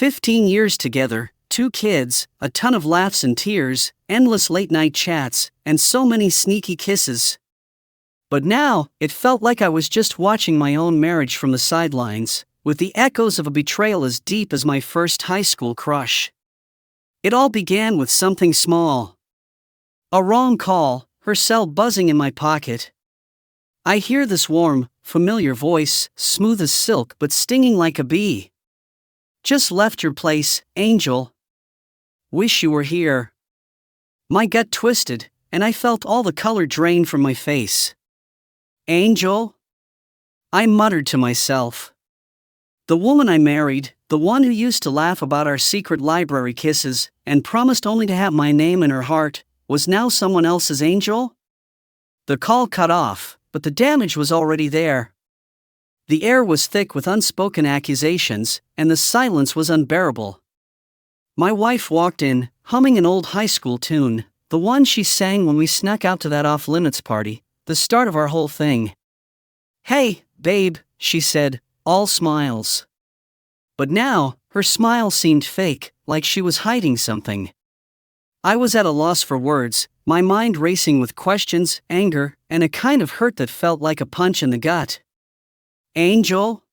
15 years together, 2 kids, a ton of laughs and tears, endless late-night chats, and so many sneaky kisses. But now, it felt like I was just watching my own marriage from the sidelines, with the echoes of a betrayal as deep as my first high school crush. It all began with something small. A wrong call, her cell buzzing in my pocket. I hear this warm, familiar voice, smooth as silk but stinging like a bee. "Just left your place, Angel. Wish you were here." My gut twisted, and I felt all the color drain from my face. "Angel?" I muttered to myself. The woman I married, the one who used to laugh about our secret library kisses, and promised only to have my name in her heart, was now someone else's angel? The call cut off, but the damage was already there. The air was thick with unspoken accusations, and the silence was unbearable. My wife walked in, humming an old high school tune, the one she sang when we snuck out to that off-limits party, the start of our whole thing. "Hey, babe," she said, all smiles. But now, her smile seemed fake, like she was hiding something. I was at a loss for words, my mind racing with questions, anger, and a kind of hurt that felt like a punch in the gut. "Angel?"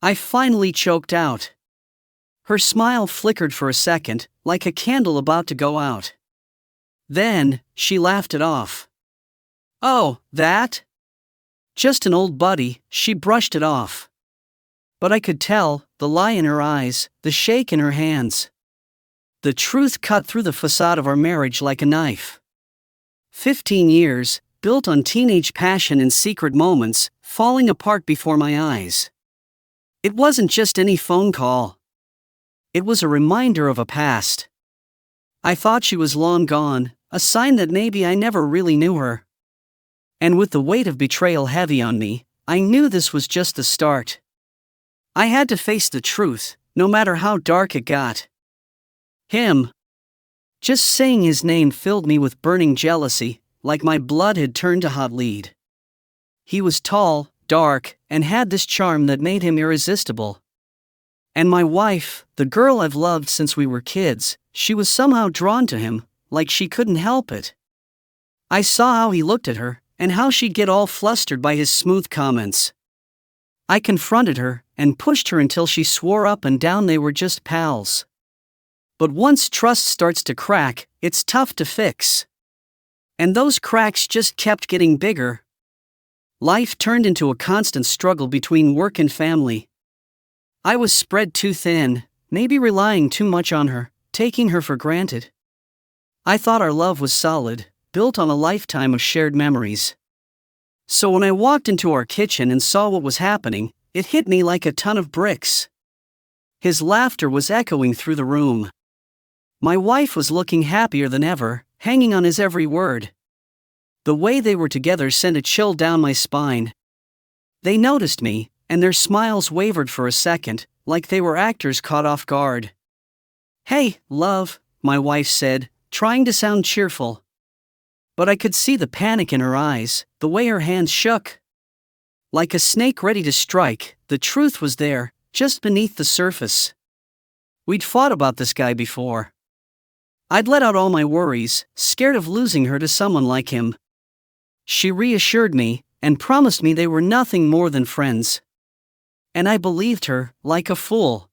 I finally choked out. Her smile flickered for a second, like a candle about to go out. Then, she laughed it off. "Oh, that? Just an old buddy," she brushed it off. But I could tell, the lie in her eyes, the shake in her hands. The truth cut through the facade of our marriage like a knife. 15 years, built on teenage passion and secret moments, falling apart before my eyes. It wasn't just any phone call. It was a reminder of a past. I thought she was long gone, a sign that maybe I never really knew her. And with the weight of betrayal heavy on me, I knew this was just the start. I had to face the truth, no matter how dark it got. Him. Just saying his name filled me with burning jealousy, like my blood had turned to hot lead. He was tall, dark, and had this charm that made him irresistible. And my wife, the girl I've loved since we were kids, she was somehow drawn to him, like she couldn't help it. I saw how he looked at her, and how she'd get all flustered by his smooth comments. I confronted her, and pushed her until she swore up and down they were just pals. But once trust starts to crack, it's tough to fix. And those cracks just kept getting bigger. Life turned into a constant struggle between work and family. I was spread too thin, maybe relying too much on her, taking her for granted. I thought our love was solid, built on a lifetime of shared memories. So when I walked into our kitchen and saw what was happening, it hit me like a ton of bricks. His laughter was echoing through the room. My wife was looking happier than ever, hanging on his every word. The way they were together sent a chill down my spine. They noticed me, and their smiles wavered for a second, like they were actors caught off guard. "Hey, love," my wife said, trying to sound cheerful. But I could see the panic in her eyes, the way her hands shook. Like a snake ready to strike, the truth was there, just beneath the surface. We'd fought about this guy before. I'd let out all my worries, scared of losing her to someone like him. She reassured me, and promised me they were nothing more than friends. And I believed her, like a fool.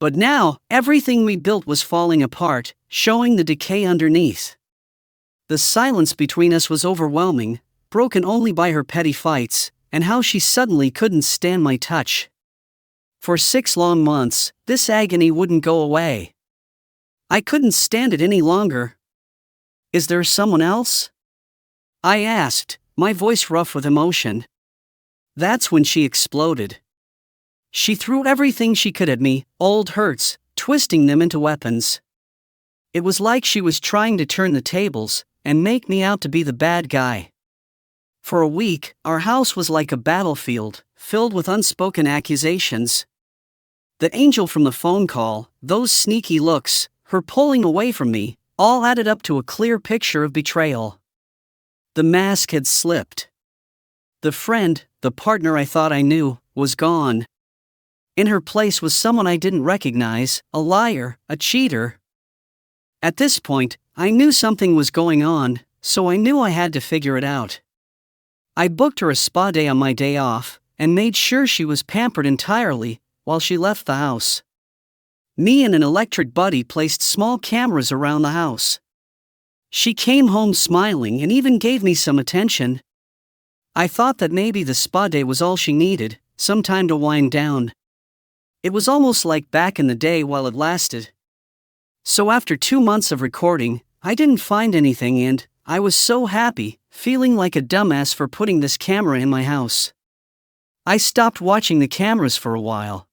But now, everything we built was falling apart, showing the decay underneath. The silence between us was overwhelming, broken only by her petty fights, and how she suddenly couldn't stand my touch. For 6 long months, this agony wouldn't go away. I couldn't stand it any longer. "Is there someone else?" I asked, my voice rough with emotion. That's when she exploded. She threw everything she could at me, old hurts, twisting them into weapons. It was like she was trying to turn the tables, and make me out to be the bad guy. For a week, our house was like a battlefield, filled with unspoken accusations. The angel from the phone call, those sneaky looks, her pulling away from me, all added up to a clear picture of betrayal. The mask had slipped. The friend, the partner I thought I knew, was gone. In her place was someone I didn't recognize, a liar, a cheater. At this point, I knew something was going on, so I knew I had to figure it out. I booked her a spa day on my day off, and made sure she was pampered entirely while she left the house. Me and an electric buddy placed small cameras around the house. She came home smiling and even gave me some attention. I thought that maybe the spa day was all she needed, some time to wind down. It was almost like back in the day while it lasted. So after 2 months of recording, I didn't find anything and I was so happy, feeling like a dumbass for putting this camera in my house. I stopped watching the cameras for a while.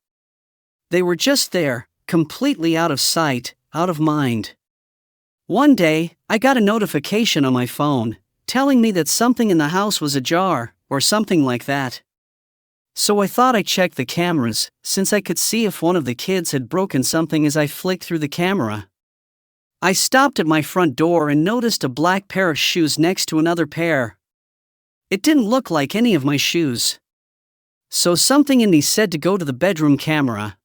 They were just there, completely out of sight, out of mind. One day, I got a notification on my phone, telling me that something in the house was ajar, or something like that. So I thought I'd check the cameras, since I could see if one of the kids had broken something as I flicked through the camera. I stopped at my front door and noticed a black pair of shoes next to another pair. It didn't look like any of my shoes. So something in me said to go to the bedroom camera.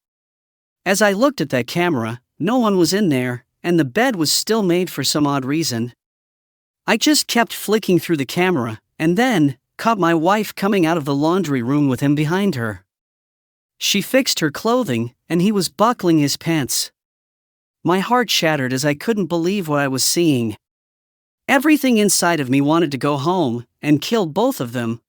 As I looked at that camera, no one was in there, and the bed was still made for some odd reason. I just kept flicking through the camera, and then caught my wife coming out of the laundry room with him behind her. She fixed her clothing, and he was buckling his pants. My heart shattered as I couldn't believe what I was seeing. Everything inside of me wanted to go home and kill both of them.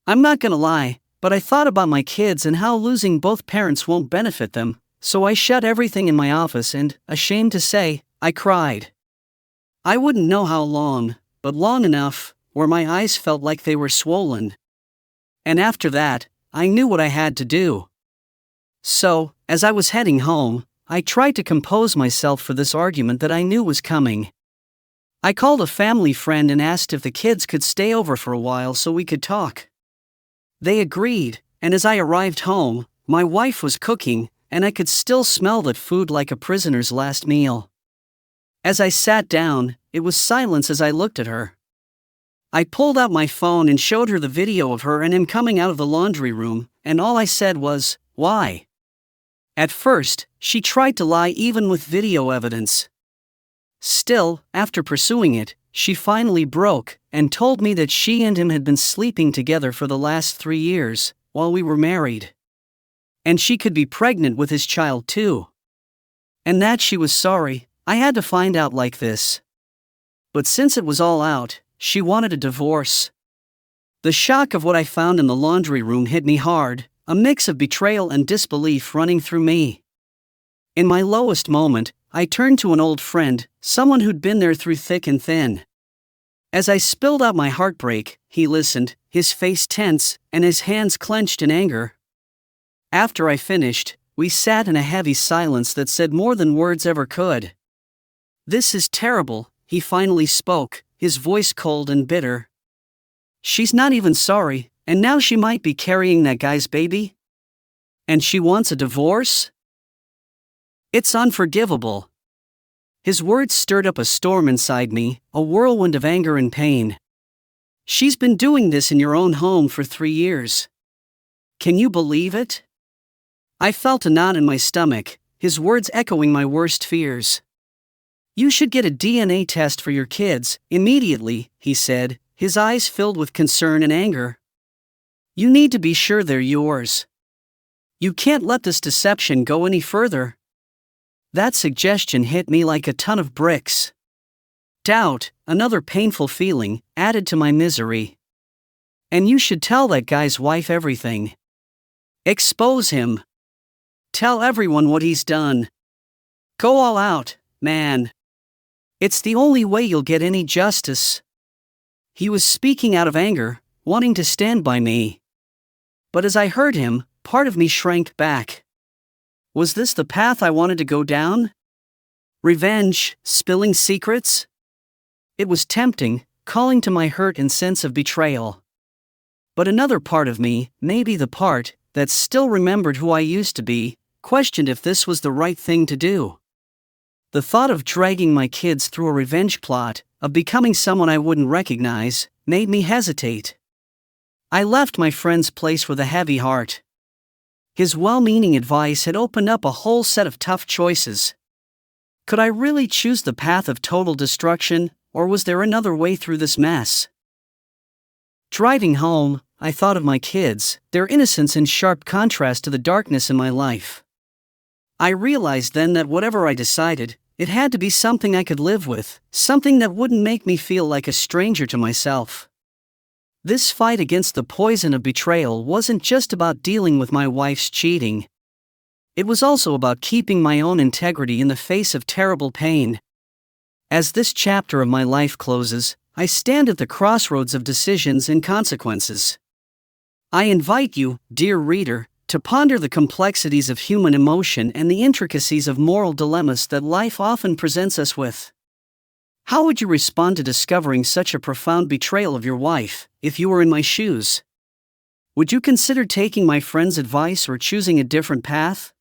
I'm not gonna lie, but I thought about my kids and how losing both parents won't benefit them, so I shut everything in my office and, ashamed to say, I cried. I wouldn't know how long, but long enough, where my eyes felt like they were swollen. And after that, I knew what I had to do. So, as I was heading home, I tried to compose myself for this argument that I knew was coming. I called a family friend and asked if the kids could stay over for a while so we could talk. They agreed, and as I arrived home, my wife was cooking, and I could still smell that food like a prisoner's last meal. As I sat down, it was silence as I looked at her. I pulled out my phone and showed her the video of her and him coming out of the laundry room, and all I said was, "Why?" At first, she tried to lie even with video evidence. Still, after pursuing it, she finally broke and told me that she and him had been sleeping together for the last 3 years, while we were married. And she could be pregnant with his child too. And that she was sorry. I had to find out like this. But since it was all out, she wanted a divorce. The shock of what I found in the laundry room hit me hard, a mix of betrayal and disbelief running through me. In my lowest moment, I turned to an old friend, someone who'd been there through thick and thin. As I spilled out my heartbreak, he listened, his face tense, and his hands clenched in anger. After I finished, we sat in a heavy silence that said more than words ever could. "This is terrible," he finally spoke, his voice cold and bitter. "She's not even sorry, and now she might be carrying that guy's baby? And she wants a divorce? It's unforgivable." His words stirred up a storm inside me, a whirlwind of anger and pain. "She's been doing this in your own home for 3 years. Can you believe it?" I felt a knot in my stomach, his words echoing my worst fears. "You should get a DNA test for your kids, immediately," he said, his eyes filled with concern and anger. "You need to be sure they're yours. You can't let this deception go any further." That suggestion hit me like a ton of bricks. Doubt, another painful feeling, added to my misery. "And you should tell that guy's wife everything. Expose him. Tell everyone what he's done. Go all out, man. It's the only way you'll get any justice." He was speaking out of anger, wanting to stand by me. But as I heard him, part of me shrank back. Was this the path I wanted to go down? Revenge, spilling secrets? It was tempting, calling to my hurt and sense of betrayal. But another part of me, maybe the part that still remembered who I used to be, questioned if this was the right thing to do. The thought of dragging my kids through a revenge plot, of becoming someone I wouldn't recognize, made me hesitate. I left my friend's place with a heavy heart. His well-meaning advice had opened up a whole set of tough choices. Could I really choose the path of total destruction, or was there another way through this mess? Driving home, I thought of my kids, their innocence in sharp contrast to the darkness in my life. I realized then that whatever I decided, it had to be something I could live with, something that wouldn't make me feel like a stranger to myself. This fight against the poison of betrayal wasn't just about dealing with my wife's cheating. It was also about keeping my own integrity in the face of terrible pain. As this chapter of my life closes, I stand at the crossroads of decisions and consequences. I invite you, dear reader, to ponder the complexities of human emotion and the intricacies of moral dilemmas that life often presents us with. How would you respond to discovering such a profound betrayal of your wife, if you were in my shoes? Would you consider taking my friend's advice or choosing a different path?